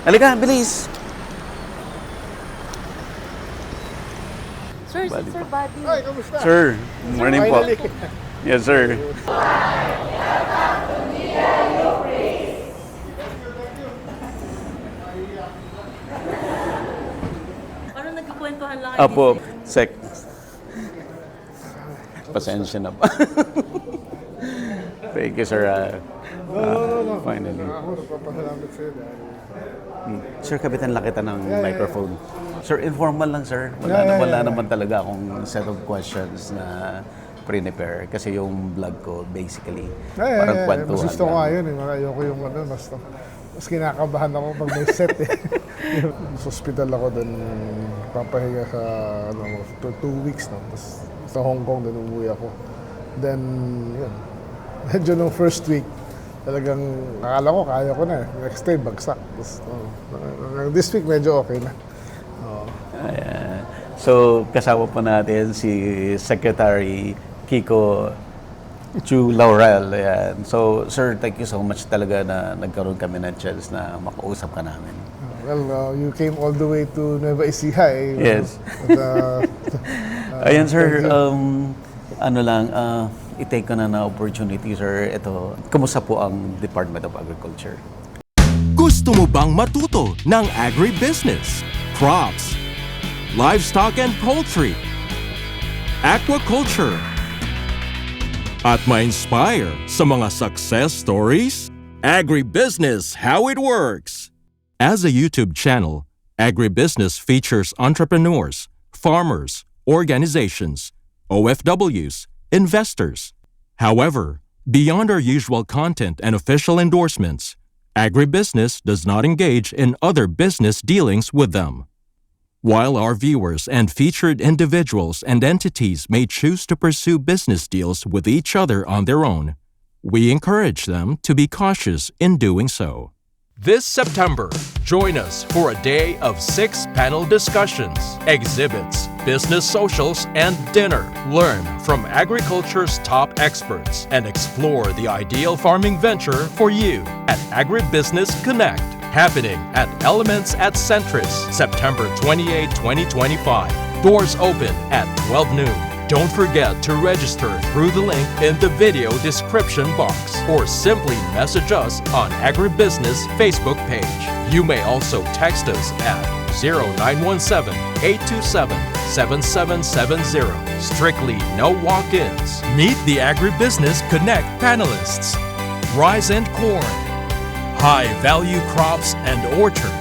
Halika, bilis! Sir, si Sir Buddy. Ay, kamusta? Sir, morning po. Finally. Yes, sir. Parang nagkikwentuhan lang kayo. Apo, sec. Pasensya na pa. Thank you, sir. No. Finally. Ako, nagpapasalamat sa'yo dahil... Sir, kapitan lang kita ng Yeah. microphone. Sir, informal lang, sir. Wala naman talaga akong set of questions na prepare kasi yung vlog ko, basically, parang kwentuhan Mas gusto ko lang. nga yun. Ayoko yung mas kinakabahan ako pag may set eh. Sa hospital ako doon, papahinga sa 2 weeks. No? Tapos sa Hong Kong, doon umuwi ako. Then, yun. Medyo nung first week, talagang akala ko, kaya ko na. Next day, bagsak. Tapos, this week, medyo okay na. Ayan. So, kasama po natin si Secretary Kiko Chu Laurel. Ayan. So, sir, thank you so much talaga na nagkaroon kami ng chance na makausap ka namin. Well, you came all the way to Nueva Ecija. Eh. Yes. But, Ayan, sir, thank you. i-take ko na opportunity, sir. Ito, kumusta po ang Department of Agriculture? Gusto mo bang matuto ng agribusiness, crops, livestock and poultry, aquaculture, at ma-inspire sa mga success stories? Agribusiness, how it works! As a YouTube channel, Agribusiness features entrepreneurs, farmers, organizations, OFWs, investors. However, beyond our usual content and official endorsements, Agribusiness does not engage in other business dealings with them. While our viewers and featured individuals and entities may choose to pursue business deals with each other on their own, we encourage them to be cautious in doing so. This September, join us for a day of 6 panel discussions, exhibits, business socials, and dinner. Learn from agriculture's top experts and explore the ideal farming venture for you at Agribusiness Connect, happening at Elements at Centris, September 28, 2025. Doors open at 12 noon. Don't forget to register through the link in the video description box or simply message us on Agribusiness Facebook page. You may also text us at 0917-827-7770. Strictly no walk-ins. Meet the Agribusiness Connect panelists. Rice and corn, high-value crops and orchard,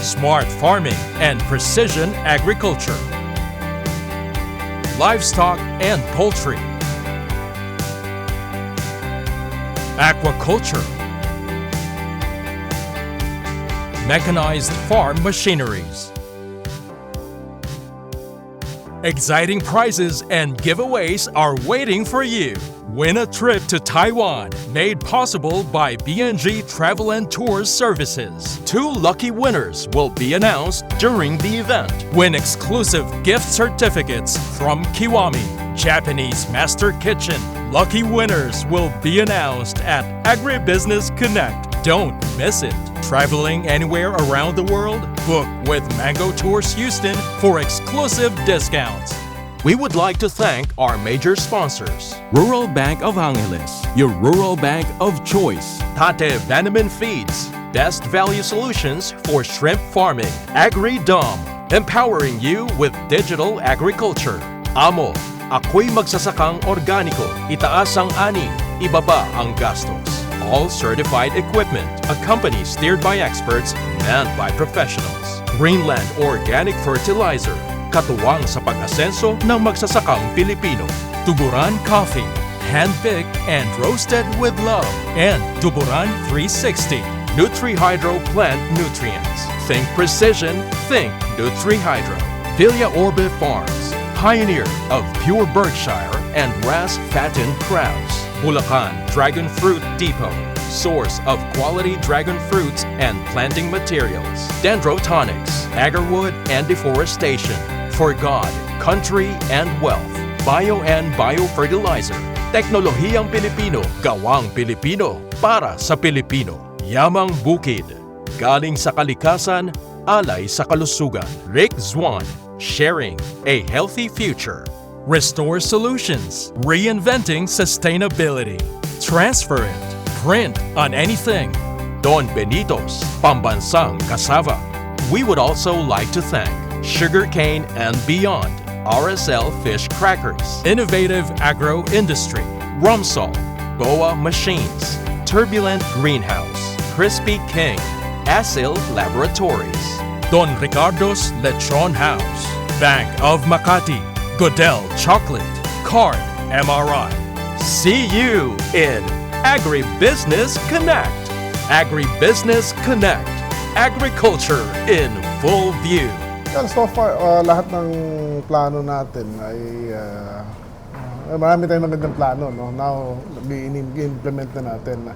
smart farming and precision agriculture, livestock and poultry, aquaculture, mechanized farm machineries. Exciting prizes and giveaways are waiting for you. Win a trip to Taiwan, made possible by BNG Travel and Tours Services. 2 lucky winners will be announced during the event. Win exclusive gift certificates from Kiwami, Japanese Master Kitchen. Lucky winners will be announced at Agribusiness Connect. Don't miss it. Traveling anywhere around the world? Book with Mango Tours Houston for exclusive discounts. We would like to thank our major sponsors. Rural Bank of Angeles, your rural bank of choice. Tate Vanaman Feeds, best value solutions for shrimp farming. AgriDom, empowering you with digital agriculture. Amo, ako'y magsasakang organiko. Itaas ang ani, ibaba ang gastos. All certified equipment, a company steered by experts, manned by professionals. Greenland Organic Fertilizer, katuwang sa pag-asenso ng magsasakang Pilipino. Tuburan Coffee, hand-picked and roasted with love. And Tuburan 360, Nutri-Hydro Plant Nutrients. Think precision, think Nutri-Hydro. Villa Orbe Farms, pioneer of pure Berkshire and grass-fattened crabs. Bulacan Dragon Fruit Depot, source of quality dragon fruits and planting materials. Dendrotonics, agarwood and deforestation. For God, country, and wealth. Bio and Biofertilizer. Teknolohiyang Pilipino, gawang Pilipino, para sa Pilipino. Yamang Bukid. Galing sa kalikasan, alay sa kalusugan. Rick Zwan. Sharing a healthy future. Restore Solutions. Reinventing sustainability. Transfer it. Print on anything. Don Benitos. Pambansang Cassava. We would also like to thank Sugarcane and Beyond. RSL Fish Crackers. Innovative Agro Industry. Rumsol. Boa Machines. Turbulent Greenhouse. Crispy King. Asil Laboratories. Don Ricardo's Lechon House. Bank of Makati. Goodell Chocolate. Card MRI. See you in Agribusiness Connect. Agribusiness Connect. Agriculture in full view. Well, so far, lahat ng plano natin ay marami tayong magandang plano. No? Now, i-implement na natin.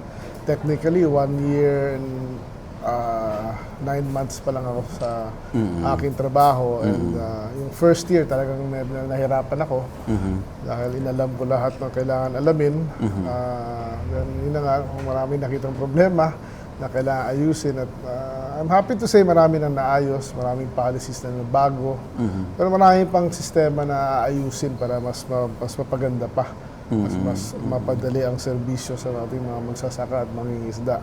Technically, 1 year and 9 months pa lang ako sa aking trabaho. And yung first year, talagang nahirapan ako. Dahil inalam ko lahat ng kailangan alamin. Yun na nga, maraming nakitang problema na kailangan ayusin at I'm happy to say marami nang naayos, maraming policies na bago, pero marami pang sistema na ayusin para mas mapaganda pa, mas mapadali ang serbisyo sa ating mga magsasaka at mangingisda.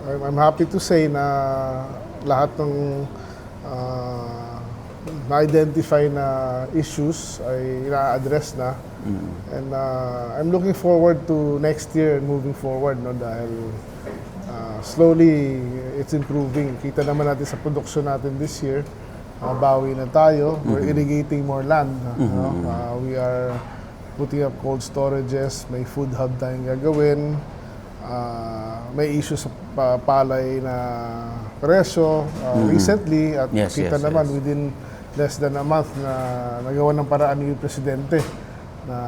I'm happy to say na lahat ng na-identify na issues ay ina-address na. And I'm looking forward to next year and moving forward, no, dahil slowly it's improving. Kita naman natin sa production natin this year, bawi na tayo. We're irrigating more land. No? We are putting up cold storages, may food hub tayong gagawin. May issue sa palay na presyo recently at kita naman within less than a month na nagawa ng paraan ni Presidente na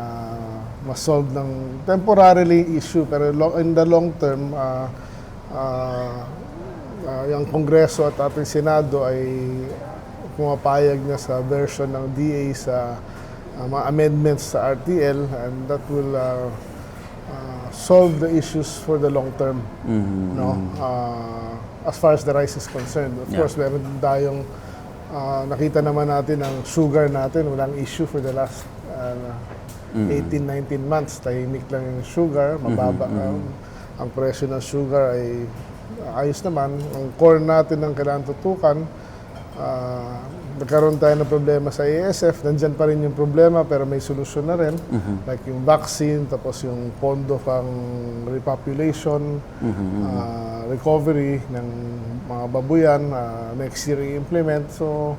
ma-solve ng temporarily issue, pero in the long term, yung Kongreso at ating Senado ay pumapayag na sa version ng DA sa mga amendments sa RTL, and that will solve the issues for the long term. No? As far as the rice is concerned. Of course, meron tayong nakita naman natin ang sugar natin, walang issue for the last 18-19 months. Tahimik lang yung sugar, mababa. Ang presyo ng sugar ay ayos naman. Ang corn natin ang kailangan tutukan. Nagkaroon tayo ng problema sa ASF, nandyan pa rin yung problema pero may solusyon na rin. Like yung vaccine, tapos yung pondo pang repopulation, recovery ng mga babuyan, next year i-implement. So,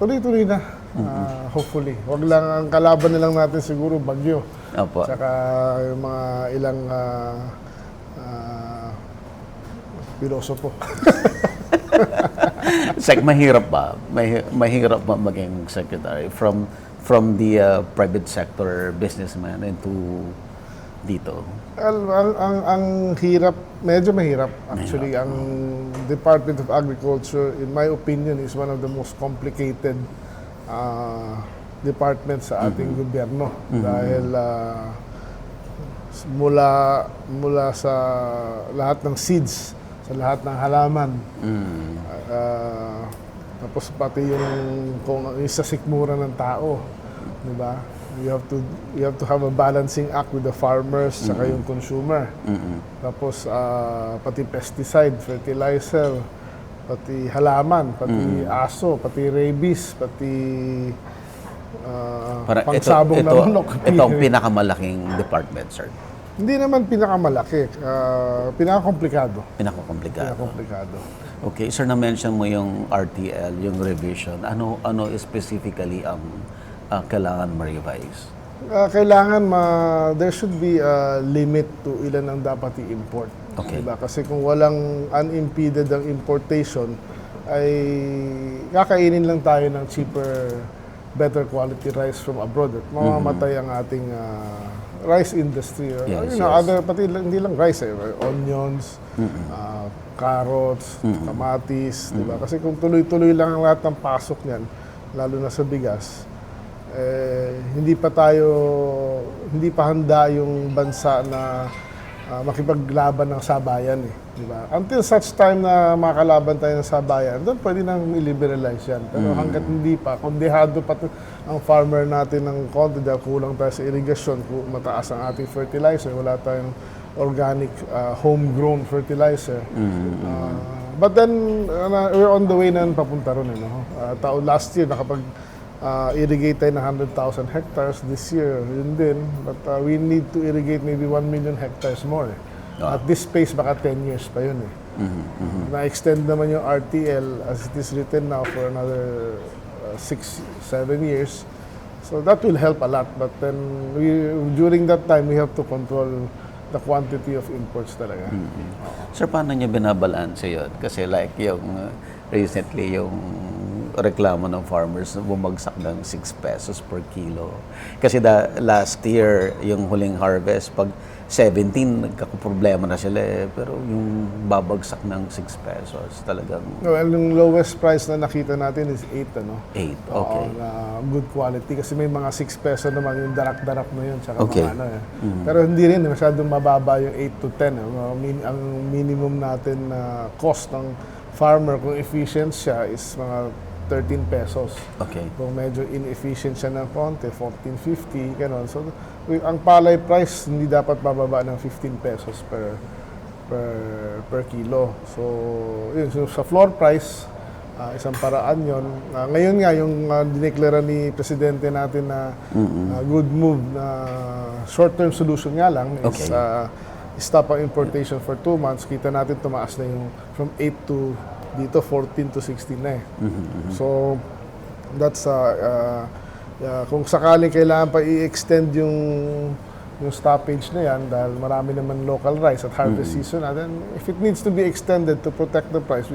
tuloy-tuloy na, hopefully. Wag lang, ang kalaban na lang natin siguro bagyo. Opo. Saka yung mga ilang pilosopo. Mahirap ba? Mahirap ba maging secretary from the private sector businessman into dito? Ang hirap, medyo mahirap. Actually, ang Department of Agriculture, in my opinion, is one of the most complicated departments sa ating gobyerno. Dahil mula sa lahat ng seeds, sa lahat ng halaman, tapos pati yung sa sikmura ng tao, di ba? You have to have a balancing act with the farmers saka yung consumer. Tapos pati pesticide, fertilizer, pati halaman, pati aso, pati rabies, pati pangsabong na manok. Ito ang pinakamalaking department, sir. Hindi naman pinakamalaki, pinakakomplikado. Pinakakomplikado. Okay, sir, na-mention mo yung RTL, yung revision. Ano specifically ang kailangan ma-revise? Kailangan there should be a limit to ilan ang dapat i-import. Okay. Diba? Kasi kung walang unimpeded ang importation, ay kakainin lang tayo ng cheaper, better quality rice from abroad at mamamatay ang ating rice industry. Pati hindi lang rice, onions, carrots, kamatis, diba? Kasi kung tuloy-tuloy lang ang lahat ng pasok niyan, lalo na sa bigas, hindi pa handa yung bansa na makipaglaban ng sabayan eh, di ba? Until such time na makalaban tayo ng sabayan, doon pwede nang i-liberalize yan. Pero hanggat hindi pa, kondihado pa ang farmer natin ng konti dahil kulang tayo sa irigasyon, mataas ang ating fertilizer, wala tayong organic homegrown fertilizer. But then, we're on the way na papunta ron. Last year, irrigate tayo ng 100,000 hectares. This year, yun din. But we need to irrigate maybe 1 million hectares more. At this pace, baka 10 years pa yun. Na-extend naman yung RTL as it is written now for another 6-7 years. So that will help a lot. But then, during that time, we have to control the quantity of imports talaga. Sir, paano niyo binabalanse yun? Kasi like yung recently yung reklamo ng farmers na bumagsak ng 6 pesos per kilo. Kasi last year, yung huling harvest, pag 17, nagkakaproblema na sila eh. Pero yung babagsak ng 6 pesos, talagang... Well, yung lowest price na nakita natin is 8, 8, okay. Na good quality. Kasi may mga 6 peso naman yung darak-darak na yun. Tsaka Okay. mga Pero hindi rin, masyadong mababa yung 8 to 10. Ang minimum natin na cost ng farmer, kung efficient siya, is mga 13 pesos. Okay. Kung medyo inefficient siya ng konti, 14.50, gano'n. So, ang palay price hindi dapat bababa ng 15 pesos per kilo. So, yun. So, sa floor price, isang paraan yun. Ngayon nga, yung dineklara ni Presidente natin na good move na short-term solution nga lang is stop ang importation for 2 months. Kita natin tumaas na yung from 8 to dito 14 to 16 na eh. So that's kung sakaling kailangan pa i-extend yung stoppage na yan dahil marami naman local rice at harvest season na, then if it needs to be extended to protect the price,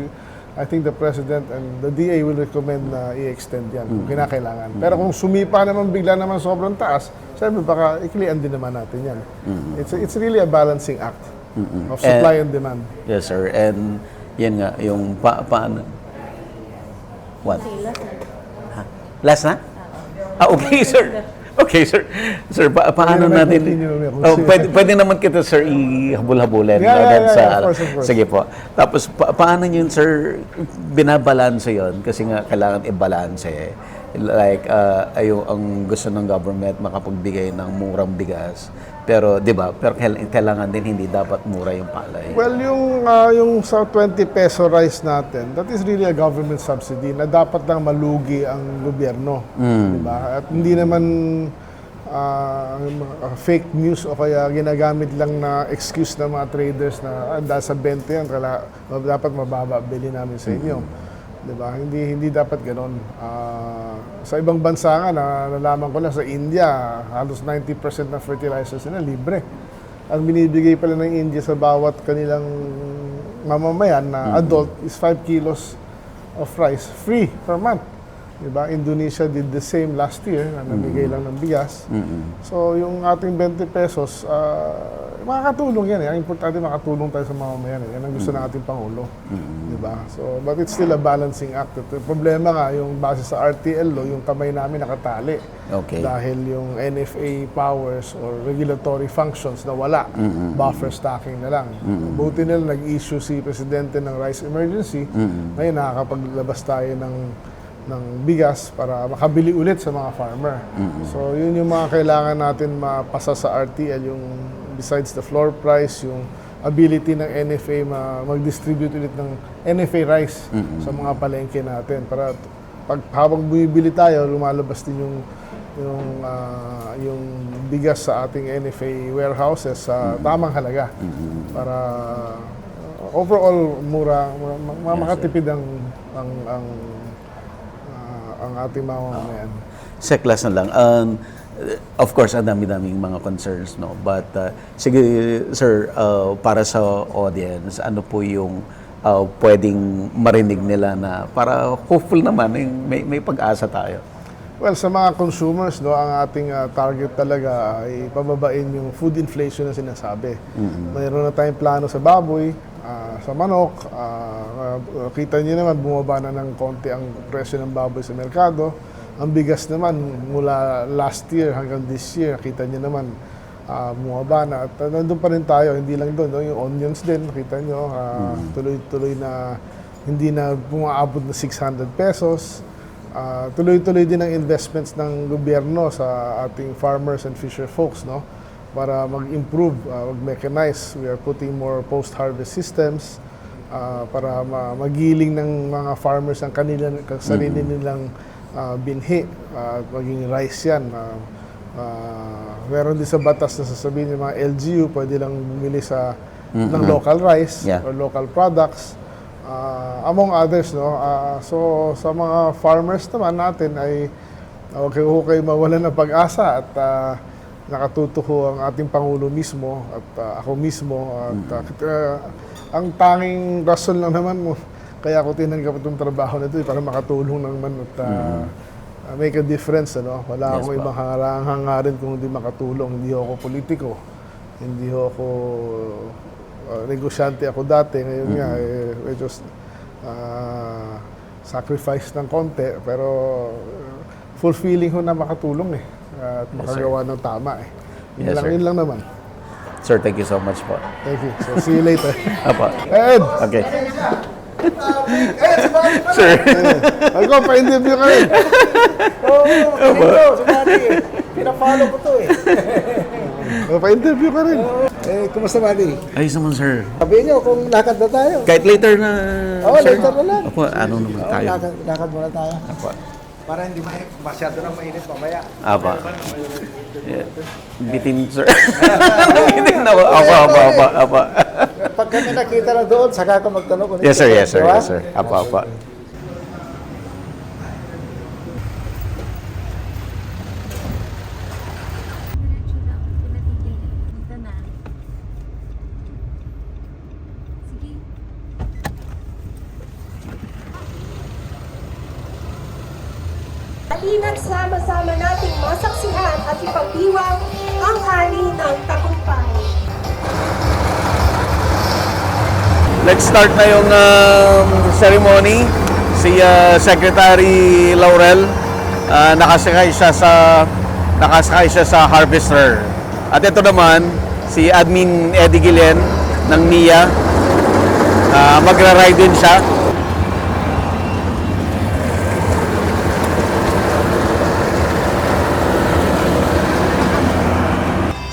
I think the President and the DA will recommend na i-extend yan kung kinakailangan. Pero kung sumipa naman bigla naman sobrang taas, sabi baka iklian din naman natin yan. It's really a balancing act of supply and demand. Yes, sir. And yan nga, yung paano... What? Last na? Okay, sir. Okay, sir. Sir, paano naman natin... continue, pwede naman kita, sir, ihabol-habulin. Yeah, of course. Sige po. Tapos, paano yun, sir, binabalanse yun? Kasi nga, kailangan i-balanse. Like, ang gusto ng government makapagbigay ng murang bigas. Pero, di ba, pero kailangan din hindi dapat mura yung palay. Well, yung sa 20 peso rice natin, that is really a government subsidy na dapat lang malugi ang gobyerno. Di ba? At hindi naman fake news o kaya ginagamit lang na excuse ng mga traders na dahil sa 20 yan, dapat mababa bili namin sa inyo. Diba? Hindi dapat ganoon. Sa ibang bansa nga, nalaman ko lang sa India, halos 90% ng fertilizers nila libre. Ang binibigay pala ng India sa bawat kanilang mamamayan na adult is 5 kilos of rice free per month. Diba? Indonesia did the same last year, na namigay lang ng bigas. So yung ating 20 pesos, makakatulong yan. Ang importante makatulong tayo sa mamamayan. Yan ang gusto ng ating Pangulo. Diba? So, but it's still a balancing act. Yung problema nga, yung base sa RTL law, yung kamay namin nakatali. Okay. Dahil yung NFA powers or regulatory functions na wala. Buffer stocking na lang. Buti nila nag-issue si Presidente ng rice emergency. Ngayon nakakapaglabas tayo ng bigas para makabili ulit sa mga farmer. So, yun yung mga kailangan natin mapasa sa RTL, yung besides the floor price, yung ability ng NFA mag-distribute ulit ng NFA rice sa mga palengke natin para habang bumibili tayo, lumalabas din yung bigas sa ating NFA warehouses sa tamang halaga para overall mura makatipid ang ating mga mamamayan. Seklas na lang. Of course, ang dami-daming mga concerns, no? But, sige, sir, para sa audience, ano po yung pwedeng marinig nila na para hopeful naman, may pag-asa tayo? Well, sa mga consumers, no, ang ating target talaga ay pababain yung food inflation na sinasabi. Mayroon na tayong plano sa baboy, sa manok. Kita niyo naman, bumaba na ng konti ang presyo ng baboy sa merkado. Ang bigas naman, mula last year hanggang this year, kita niyo naman, bumaba na. At nandun pa rin tayo, hindi lang doon, no? Yung onions din, nakita nyo, tuloy-tuloy na hindi na bumaabot na 600 pesos. Tuloy-tuloy din ang investments ng gobyerno sa ating farmers and fisher folks, no? Para mag-improve, mag-mechanize. We are putting more post-harvest systems para magiling ng mga farmers ang kanilang sarili nilang binhi, maging rice yan. Meron din sa batas na sasabihin ng mga LGU, pwede lang bumili ng local rice or local products, among others. No? So sa mga farmers naman natin ay huwag kayo mawalan ng pag-asa at nakatutuko ang ating Pangulo mismo at ako mismo. At ang tanging rason lang naman mo, kaya ako tinanggap itong trabaho na ito para makatulong naman at make a difference. Ano? Wala akong ibang hangarin kung hindi makatulong. Hindi ako politiko. Hindi ako negosyante ako dati. Ngayon nga, medyo sacrifice ng konti. Pero fulfilling ho na makatulong at makagawa ng tama Yun lang naman. Sir, thank you so much po. Thank you. So, see you later. Apo. Ed! Okay. Sir. Ako, pa-interview ka rin. Sumati. Pinafollow ko to Pa-interview ka rin. Kumusta, Buddy? Ayos naman, sir. Sabihin niyo kung lakad na tayo. Kahit later na, sir. Later na lang. Apo, ano naman tayo? Lakad muna tayo. Apo. Para hindi masyado nang mainit mamaya. Apo. Yeah. Bitin, sir. Bitin na ako. Apo. Pag kami nakita na doon, saka ka magtanong kung Yes, sir. Yes, sir. Diba? Yes, sir. Apo. Diretso lang. Pinatigil. Dito na. Sige. Halina't sama-sama nating masaksihan at ipagdiwang ang hari ng tagumpay. Let's start na yung ceremony. Si Secretary Laurel, nakasakay siya sa harvester. At ito naman, si Admin Eddie Guillen ng NIA. Magra-ride din siya.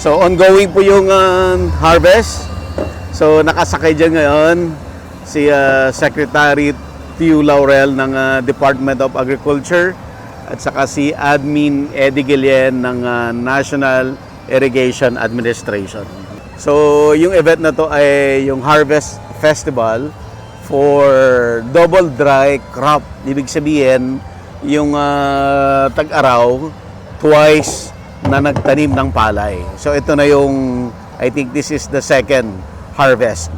So ongoing po yung harvest. So nakasakay dyan ngayon si Secretary Theo Laurel ng Department of Agriculture at saka si Admin Eddie Guillen ng National Irrigation Administration. So yung event na to ay yung Harvest Festival for double dry crop. Ibig sabihin yung tag-araw twice na nagtanim ng palay. So ito na yung, I think this is the second harvest.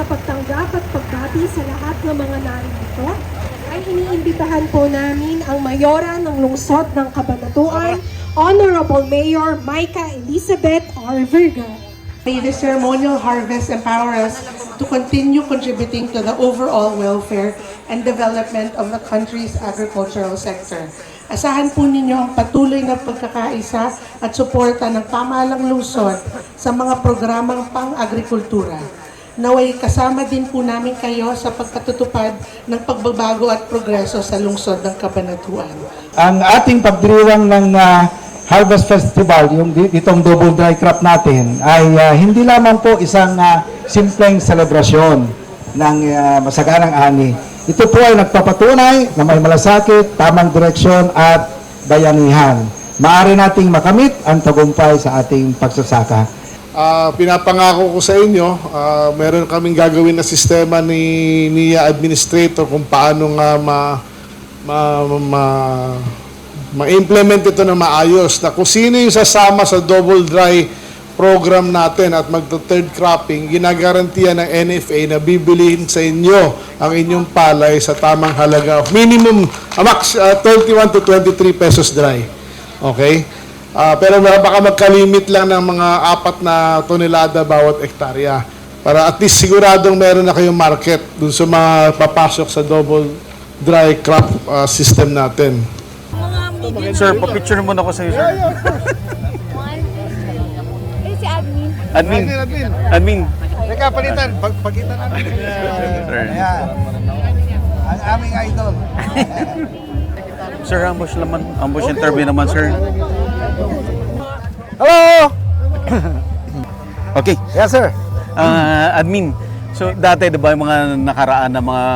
Pagtanggap at pagbati sa lahat ng mga narito, ay iniimbitahan po namin ang Mayora ng Lungsod ng Cabanatuan, Honorable Mayor Micah Elizabeth R. Virga. May the ceremonial harvest empower us to continue contributing to the overall welfare and development of the country's agricultural sector. Asahan po ninyo ang patuloy na pagkakaisa at suporta ng pamahalang lungsod sa mga programang pang-agrikultura. Naway kasama din po namin kayo sa pagkatutupad ng pagbabago at progreso sa lungsod ng Cabanatuan. Ang ating pagdiriwang ng Harvest Festival, yung ditong double dry crop natin, ay hindi lamang po isang simpleng selebrasyon ng masaganang ani. Ito po ay nagpapatunay na may malasakit, tamang direksyon at bayanihan. Maaari nating makamit ang tagumpay sa ating pagsasaka. Pinapangako ko sa inyo, meron kaming gagawin na sistema ni NIA Administrator kung paano nga ma-implement ito na maayos. Na kung sino yung sasama sa double dry program natin at magta-third cropping, ginagarantiya ng NFA na bibilihin sa inyo ang inyong palay sa tamang halaga. Minimum, max 21 to 23 pesos dry. Okay? Pero baka magkalimit lang ng mga 4 na tonelada bawat hektarya. Para at least siguradong meron na kayong market dun sa mga papasok sa double dry crop system natin. Sir, papicture muna ako sa iyo, sir. Eh, si admin. Admin. Teka, palitan. Pagkitan natin. Sir. Ayan. Ang aming idol. Sir, ambush interview naman, sir. Hello! Okay. Yes, sir. Admin, so dati 'di ba yung mga nakaraan na mga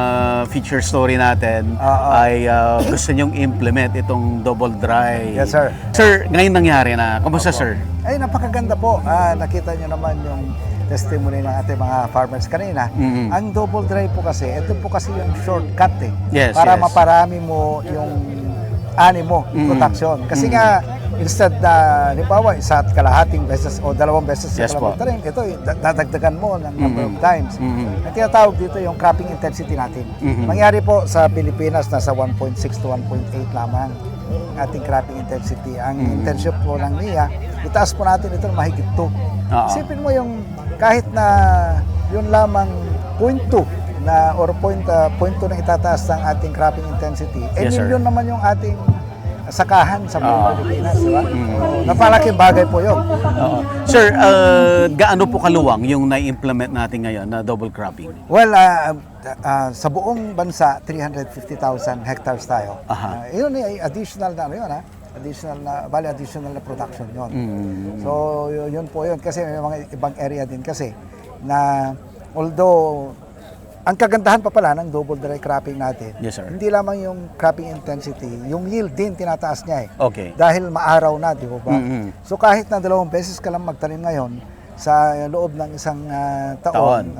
feature story natin ay gusto nyong implement itong double dry. Yes, sir. Sir, ngayon nangyari na. Kamusta, sir? Ay, napakaganda po. Nakita nyo naman yung testimony ng ating mga farmers kanina. Ang double dry po kasi, ito po kasi yung shortcut Yes, para yes. maparami mo yung ani mo, production. Kasi nga, instead na, halimbawa, isa't kalahating beses o 2 beses sa Yes po. tanim, ito, dadagdagan mo ng number of times. Ang tinatawag dito yung cropping intensity natin. Mangyari po sa Pilipinas, nasa 1.6 to 1.8 lamang ang ating cropping intensity. Ang intention po ng NIA, itaas po natin ito mahigit 2. Isipin mo yung kahit na yun lamang 0.2 na or 0.2 na itataas ng ating cropping intensity, Yes, sir. yun naman yung ating sakahan sa buong Pilipinas, di ba? Napalaking bagay po yun. Sir, gaano po kaluwang yung na-implement natin ngayon na double cropping? Well, sa buong bansa, 350,000 hectares tayo. Yun ay additional na, additional na production yun. So, yun po yun. Kasi may mga ibang area din kasi na although ang kagandahan pa pala ng double dry cropping natin, Yes, sir. hindi lamang yung cropping intensity, yung yield din tinataas niya Okay. Dahil maaraw na, di ba? So kahit na 2 beses ka lang magtanim ngayon, sa loob ng isang taon,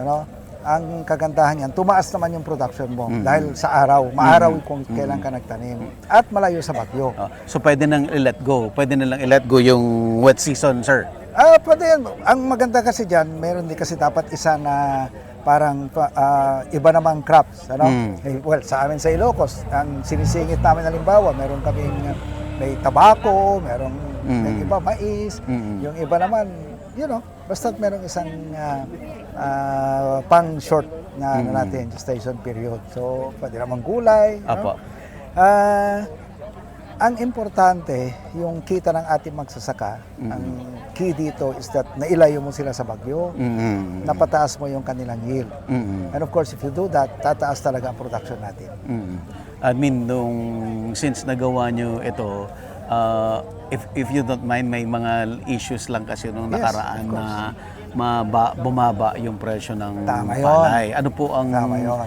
ang kagandahan niyan, tumaas naman yung production mo dahil sa araw, maaraw kung kailan ka nagtanim at malayo sa bagyo. So pwede nang i-let go. Pwede na lang i-let go yung wet season, sir. Pwede yan. Ang maganda kasi dyan, meron din kasi dapat isa na parang iba namang crops. Well, sa amin sa Ilocos, ang sinisingit namin halimbawa, meron kaming may tabako, merong may iba mais, yung iba naman, basta't merong isang pang short na natin gestation period. So, pwede namang gulay. Apo. Ang importante, yung kita ng ating magsasaka, ang key dito is that nailayo mo sila sa bagyo, napataas mo yung kanilang yield. And of course, if you do that, tataas talaga ang production natin. Admin, since nagawa nyo ito, if you don't mind, may mga issues lang kasi nung Yes, nakaraan of course. na bumaba yung presyo ng Tama yun. palay. Ano po ang Tama yun.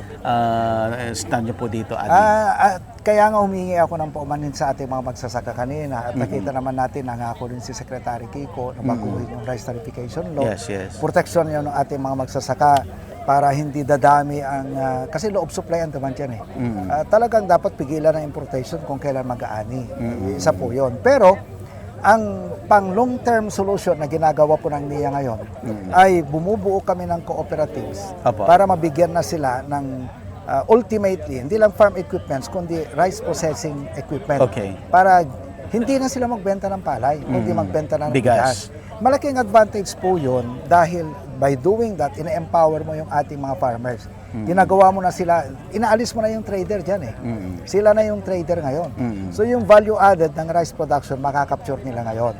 stand nyo po dito, Admin? Kaya nga humingi ako ng paumanhin sa ating mga magsasaka kanina at nakita naman natin, nangako rin si Secretary Kiko na baguhin yung rice tarification law. Yes, yes. Protection yun ng ating mga magsasaka para hindi dadami ang... kasi law of supply and demand yan talagang dapat pigilan ang importation kung kailan mag-aani. Isa po yun. Pero ang pang long-term solution na ginagawa po ng NIA ngayon ay bumubuo kami ng cooperatives para mabigyan na sila ng ultimately, hindi lang farm equipments, kundi rice processing equipment. Okay. Para hindi na sila magbenta ng palay, kundi magbenta na ng bigas. Malaking advantage po yun dahil by doing that, ina-empower mo yung ating mga farmers. Ginagawa mo na sila, inaalis mo na yung trader dyan Sila na yung trader ngayon. So yung value added ng rice production, makakapture nila ngayon.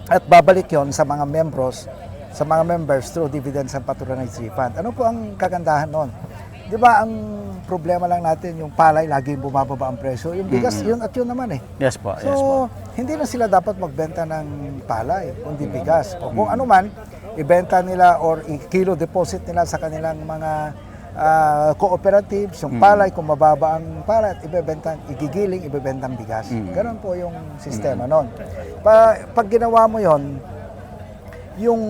At babalik yon sa mga members through dividends and patronage refund. Ano po ang kagandahan nun? Di ba ang problema lang natin, yung palay, laging bumababa ang presyo. Yung bigas, yun at yun naman Yes po, So, yes po. hindi na sila dapat magbenta ng palay, kundi bigas. O kung ano man, ibenta nila or i-kilo deposit nila sa kanilang mga cooperatives, yung palay, kung mababa ang palay, igigiling, ibebentang bigas. Ganon po yung sistema nun. Pag ginawa mo yon, yung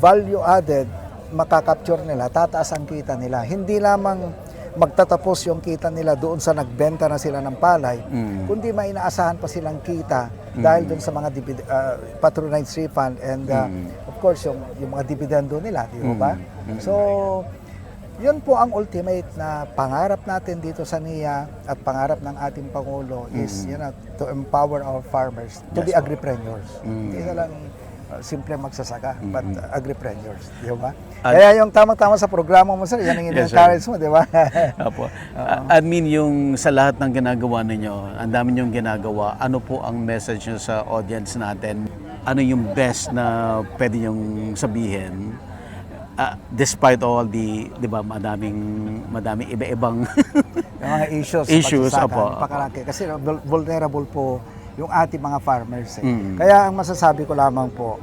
value added, makakapture nila, tataas ang kita nila. Hindi lamang magtatapos yung kita nila doon sa nagbenta na sila ng palay, kundi may inaasahan pa silang kita dahil doon sa mga patronage refund and of course yung mga dividendo nila, di ba? So, Yun po ang ultimate na pangarap natin dito sa NIA at pangarap ng ating Pangulo is to empower our farmers to be agripreneurs. Hindi na lang simple magsasaka, but agripreneurs, di ba? Kaya yung tama-tama sa programa mo, sir, yan ang in-encourage mo, di ba? Opo. Admin, yung sa lahat ng ginagawa ninyo, ang dami niyong ginagawa, ano po ang message niyo sa audience natin? Ano yung best na pwede niyong sabihin? Despite all the, di ba, madaming iba-ibang Yung mga issues sa pagsasaka, napakalaki. Kasi vulnerable po yung ating mga farmers. Kaya ang masasabi ko lamang po,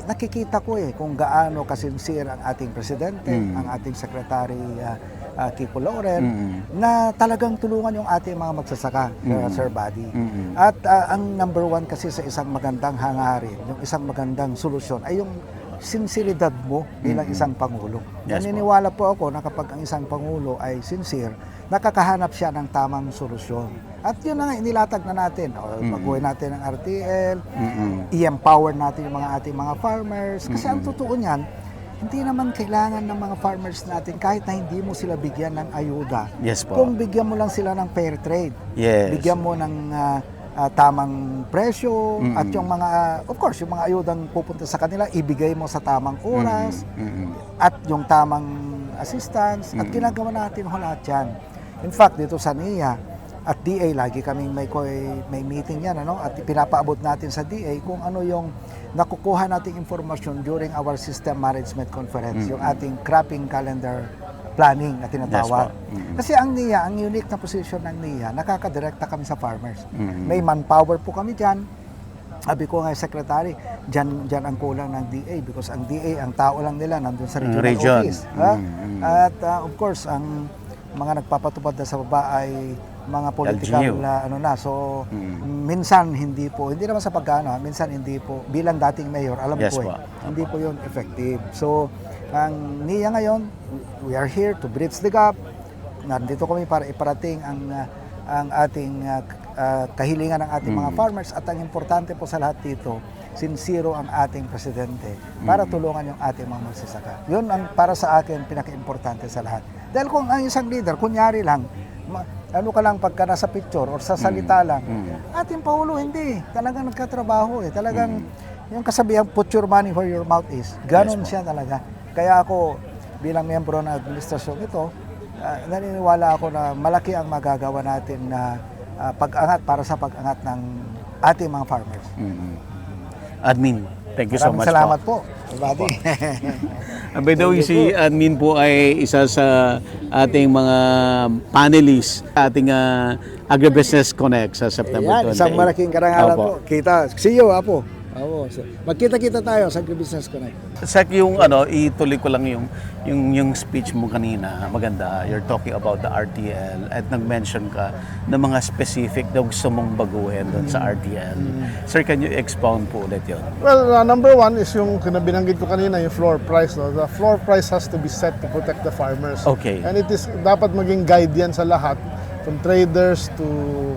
nakikita ko kung gaano kasincere ang ating presidente, ang ating secretary Kiko Laurel, na talagang tulungan yung ating mga magsasaka, Sir Buddy. At ang number one kasi sa isang magandang hangarin, yung isang magandang solusyon ay yung sinseridad mo bilang isang Pangulo. Naniniwala po ako na kapag ang isang Pangulo ay sincere, nakakahanap siya ng tamang solusyon. At yun na nga, inilatag na natin. Baguhin natin ang RTL, i-empower natin yung ating mga farmers. Kasi ang totoo niyan, hindi naman kailangan ng mga farmers natin kahit na hindi mo sila bigyan ng ayuda. Yes po. Kung bigyan mo lang sila ng fair trade, Yes. bigyan mo ng tamang presyo at yung mga, of course, yung mga ayudang pupunta sa kanila, ibigay mo sa tamang oras at yung tamang assistance at ginagawa natin ho lahat yan. In fact, dito sa NIA at DA, lagi kaming may meeting yan, at pinapaabot natin sa DA kung ano yung nakukuha nating informasyon during our system management conference, yung ating cropping calendar planning na tinatawag. Kasi ang NIA, ang unique na position ng NIA, nakakadirekta kami sa farmers. May manpower po kami dyan. Sabi ko nga, Secretary, dyan ang kulang ng DA because ang DA, ang tao lang nila nandun sa regional office. At of course, ang mga nagpapatupad na sa baba ay mga political so minsan hindi naman sa pagkano, minsan hindi po bilang dating mayor, alam ko hindi po yun effective. So ang NIA ngayon, we are here to bridge the gap. Nandito kami para iparating ang ating kahilingan ng ating mga farmers at ang importante po sa lahat dito, sincero ang ating presidente para tulungan yung ating mga magsasaka. Yun ang para sa akin pinaka-importante sa lahat. Dahil kung ang isang leader, kunyari lang, ano ka lang pagka nasa picture or sa salita lang, ating Pangulo hindi. Talagang nagkatrabaho Talagang yung kasabihan, put your money where your mouth is. Ganon siya talaga. Kaya ako, bilang miyembro ng administrasyon ito, naniniwala ako na malaki ang magagawa natin na pag-angat para sa pag-angat ng ating mga farmers. Admin, thank you so much salamat po. Buddy. By the way, si Admin po ay isa sa ating mga panelists sa ating Agribusiness Connect sa September 28. Isang malaking karangalan po. See you, Apo. Magkita-kita tayo sa Agribusiness Connect. Sek, yung ituloy ko lang yung speech mo kanina, maganda. You're talking about the RTL at nag-mention ka ng mga specific na gusto mong baguhin doon sa RTL. Sir, can you expound po ulit yun? Well, number one is yung binanggit ko kanina, yung floor price. The floor price has to be set to protect the farmers. Okay. And it is dapat maging guide yan sa lahat, from traders to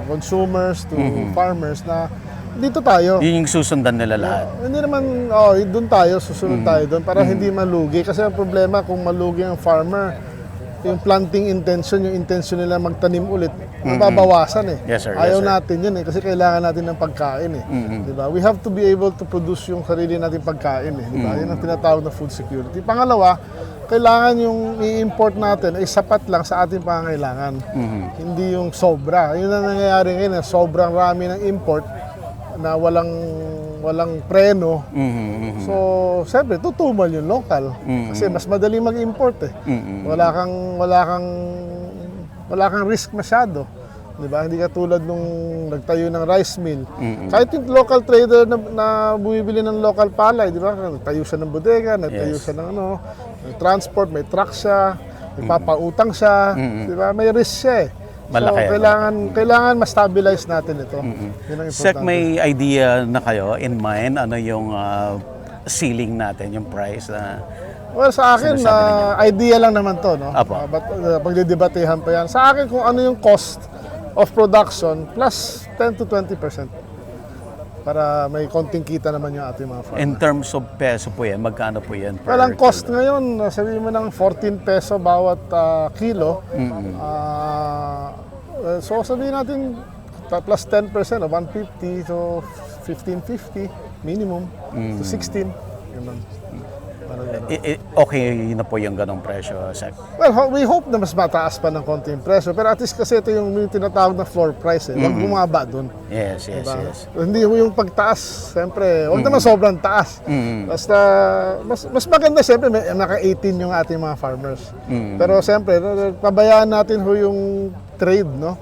consumers to farmers, na dito tayo. Yun yung susundan nila lahat. Hindi naman, doon tayo, susunod tayo doon para hindi malugi. Kasi ang problema, kung malugi ang farmer, yung planting intention, yung intention nila magtanim ulit, mababawasan Yes, sir. Ayaw Yes, sir. natin yun kasi kailangan natin ng pagkain Diba? We have to be able to produce yung sarili nating pagkain Diba? Yun ang tinatawag na food security. Pangalawa, kailangan yung i-import natin ay sapat lang sa ating pangangailangan. Hindi yung sobra. Yun ang nangyayari ngayon, sobrang rami ng import na walang preno. So, siyempre, tutumal yung local. Kasi mas madaling mag-import Wala kang risk masyado. Diba? Hindi katulad nung nagtayo ng rice mill. Kahit yung local trader na bumibili ng local palay, diba? Nagtayo siya ng bodega, nagtayo siya ng may transport, may truck siya, may papautang siya, diba? May risk siya Malaki. So, kailangan ma-stabilize natin ito. Yun ang importante. Sek, may idea na kayo in mind, ano yung ceiling natin, yung price na... Well, sa akin, idea lang naman to, no? Apo. But pagdidebatehan pa yan. Sa akin, kung ano yung cost of production plus 10 to 20%. para may konting kita naman yung ating mga farmer. In terms of peso po yan, magkano po yan per Well, ang cost kilo? ngayon, sabihin mo ng 14 peso bawat kilo. So sabihin natin plus 10% o 150 to 15.50 minimum to 16. Ganun. Parang ganun. Okay na po yung ganong presyo, Sec. Well, we hope na mas mataas pa ng konti yung presyo. Pero at least kasi ito yung tinatawag na floor price. Huwag bumaba dun. Yes, yes, Diba? yes. Hindi yung pagtaas, siyempre, huwag naman sobrang taas. Basta, mas maganda siyempre, may naka-18 yung ating mga farmers. Pero siyempre, pabayaan natin ho yung trade, no?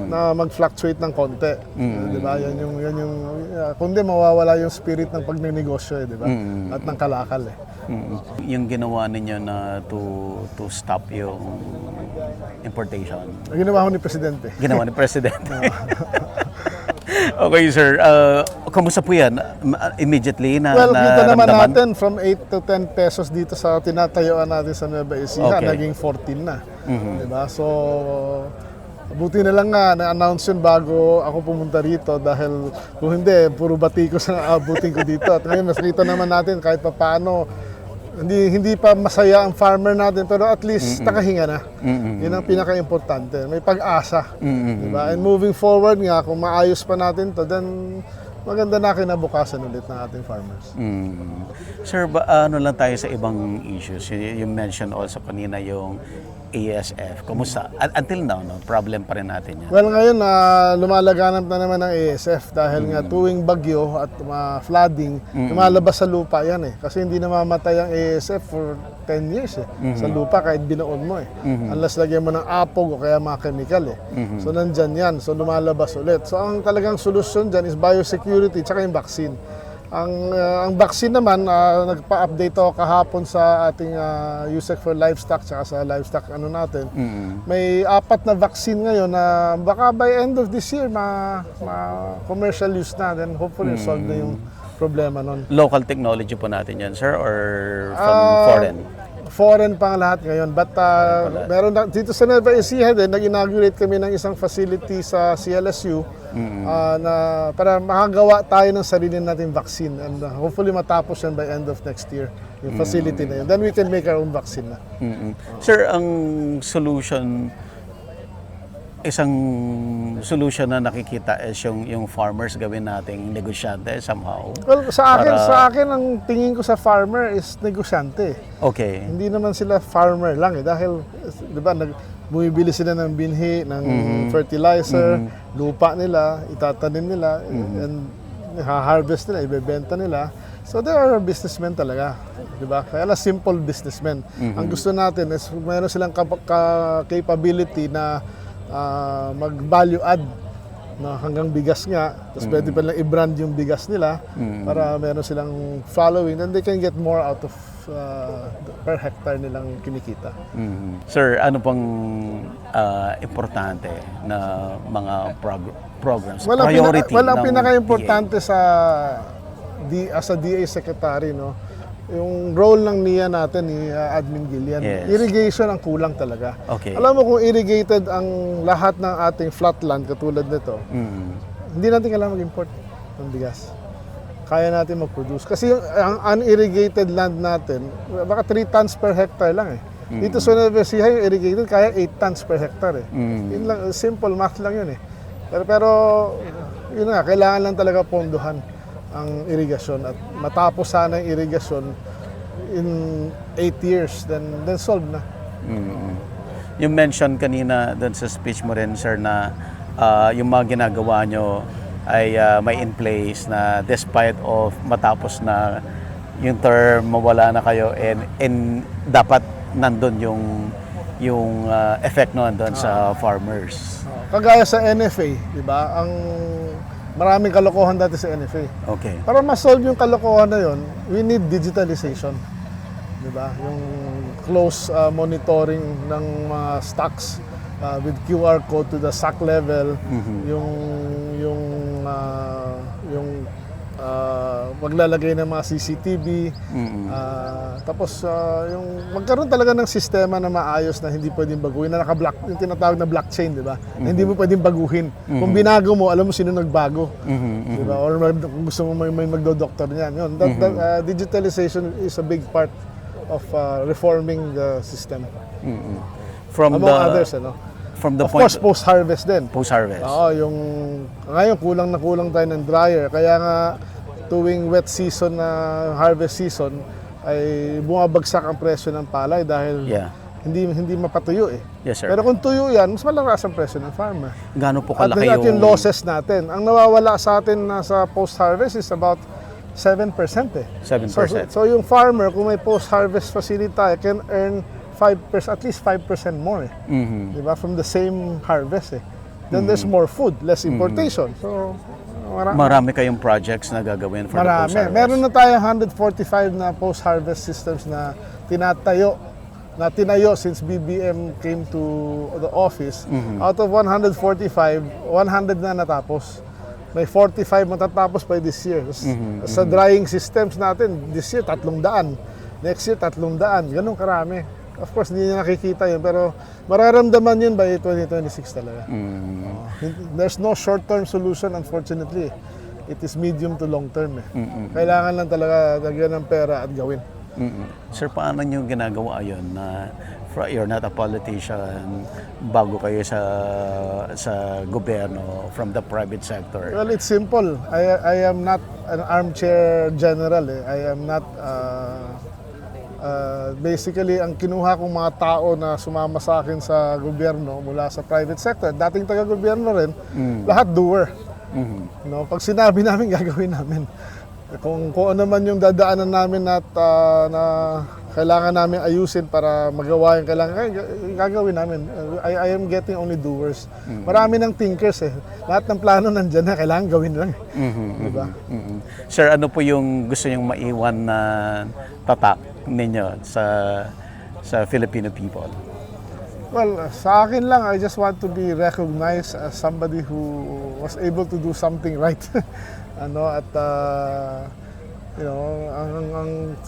Na mag-fluctuate ng konti. Diba? Yan yung kundi mawawala yung spirit ng pagnenegosyo, diba? At ng kalakal, eh. Yung ginawa ninyo na to stop yung importation. Ginawa ho ni Presidente. Ginawa ni Presidente. Okay, sir. Kamusta po yan? Immediately na Well, kita naman naramdaman? natin from 8 to 10 pesos dito sa tinatayuan natin sa Nueva Ecija, Okay. naging 14 na. Diba? So, buti na lang nga na-announce yun bago ako pumunta rito dahil kung hindi, puro batikos ang aabutin ko dito. At ngayon, nakita naman natin kahit pa paano, hindi pa masaya ang farmer natin pero at least nakahinga na. Yun ang pinaka-importante. May pag-asa. Diba? And moving forward nga, kung maayos pa natin to, then maganda na kinabukasan ulit ng ating farmers. Sir, ano lang tayo sa ibang issues? You mentioned also kanina yung ASF. Kumusta? Until now, no? Problem pa rin natin yan. Well, ngayon lumalaganap na naman ang ASF dahil nga tuwing bagyo at flooding, lumalabas sa lupa yan eh. Kasi hindi namamatay ang ASF for 10 years eh. Sa lupa kahit binoon mo eh. Unless lagyan mo ng apog o kaya mga chemical eh. So nandyan yan. So lumalabas ulit. So ang talagang solusyon dyan is biosecurity tsaka yung vaccine. Ang vaccine naman, nagpa-update ako kahapon sa ating USEC for Livestock tsaka sa livestock natin. May 4 na vaccine ngayon na baka by end of this year commercial use na, then hopefully solve na yung problema nun. Local technology po natin yan, sir, or from foreign? Foreign pang lahat ngayon. But meron dito sa Nueva Ecija din, nag-inaugurate kami ng isang facility sa CLSU na para makagawa tayo ng sarili nating vaccine. And hopefully matapos yan by end of next year, yung facility na yun. Then we can make our own vaccine na. Sir, ang isang solution na nakikita is yung farmers gawin nating negosyante somehow. Well, sa akin ang tingin ko sa farmer is negosyante. Okay. Hindi naman sila farmer lang eh dahil 'di ba bumibili sila ng binhi, ng fertilizer, lupa nila, itatanim nila and ha-harvest nila, ibebenta nila. So they are businessmen talaga, 'di ba? Kaya simple businessmen. Ang gusto natin is mayroon silang capability na mag-value add na hanggang bigas nga, tapos pwede pa lang i-brand yung bigas nila para meron silang following and they can get more out of per hectare nilang kinikita. Sir, ano pang importante na mga programs? Priority ang ng pinaka-importante as a DA Secretary, no? Yung role ng NIA natin ni Admin Gillian, Yes. irrigation ang kulang talaga. Okay. Alam mo kung irrigated ang lahat ng ating flatland katulad nito, hindi natin kailangan mag-import ng bigas. Kaya natin mag-produce. Kasi ang unirrigated land natin, baka 3 tons per hectare lang eh. Dito sa Nueva Ecija, yung irrigated, kaya 8 tons per hectare eh. Yun lang, simple math lang yun eh. Pero yun nga, kailangan lang talaga pondohan ang irigasyon at matapos sana yung irigasyon in 8 years, then solve na. You mentioned kanina doon sa speech mo rin, sir, na yung mga ginagawa nyo ay may in place na despite of matapos na yung term, mawala na kayo and dapat nandun yung effect nun doon sa farmers. Kagaya sa NFA, di ba? Maraming kalokohan dati sa NFA. Okay. Para ma-solve yung kalokohan na yun, we need digitalization. Di ba? Yung close monitoring ng mga stocks with QR code to the stock level, yung maglalagay ng mga CCTV, tapos yung magkaroon talaga ng sistema na maayos na hindi pwedeng baguhin, na naka-block, yung tinatawag na blockchain, di ba? Na hindi mo pwedeng baguhin. Kung binago mo, alam mo sino nagbago, di ba? Or kung gusto mo may magdo-doktor niyan. Yun. Digitalization is a big part of reforming the system. From Among others, ano? From the Of point course, post-harvest din. post-harvest. Oo, ngayon kulang na kulang tayo ng dryer. Kaya nga tuwing wet season na harvest season ay bumabagsak ang presyo ng palay dahil Yeah. hindi mapatuyo eh. Yes, sir. Pero kung tuyo yan, mas malakas ang presyo ng farmer. Gaano po At kalaki yung losses natin. Ang nawawala sa atin na sa post-harvest is about 7% eh. 7%. So yung farmer, kung may post-harvest facility tayo, can earn 5%, at least 5% more eh. Diba? From the same harvest eh. Then there's more food, less importation. So Marami kayong projects na gagawin for the marami. post-harvest. Meron na tayo 145 na post-harvest systems na tinayo since BBM came to the office. Out of 145, 100 na natapos. May 45 matatapos by this year. Sa drying systems natin, this year 300. Next year 300. Ganun karami. Of course, hindi niya nakikita yun, pero mararamdaman yun by 2026 talaga. There's no short-term solution, unfortunately. It is medium to long-term. Kailangan lang talaga lagyan ng pera at gawin. Sir, paano nyo ginagawa yun na you're not a politician bago kayo sa gobyerno from the private sector? Well, it's simple. I am not an armchair general. I am not... basically, ang kinuha kong mga tao na sumama sa akin sa gobyerno mula sa private sector, dating taga-gobyerno rin, lahat doer. No, pag sinabi namin, gagawin namin. Kung ano man yung dadaanan namin at na kailangan namin ayusin para magawa yung kailangan, gagawin namin. I am getting only doers. Marami ng thinkers eh. Lahat ng plano nandyan na, kailangan gawin lang. Diba? Sir, ano po yung gusto nyong maiwan na tatak ninyo sa Filipino people? Well, sa akin lang, I just want to be recognized as somebody who was able to do something right. At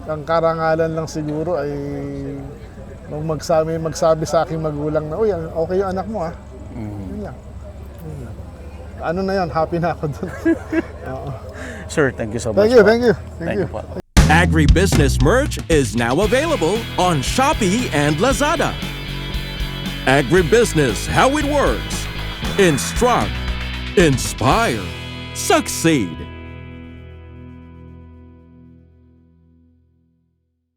ang karangalan lang siguro ay magsabi sa aking magulang na, uy, okay yung anak mo ah. Yun lang. Ano na yan, happy na ako dun. Sir, thank you so much. Thank you. Thank you po. Agribusiness merch is now available on Shopee and Lazada. Agribusiness, how it works. Instruct, inspire, succeed.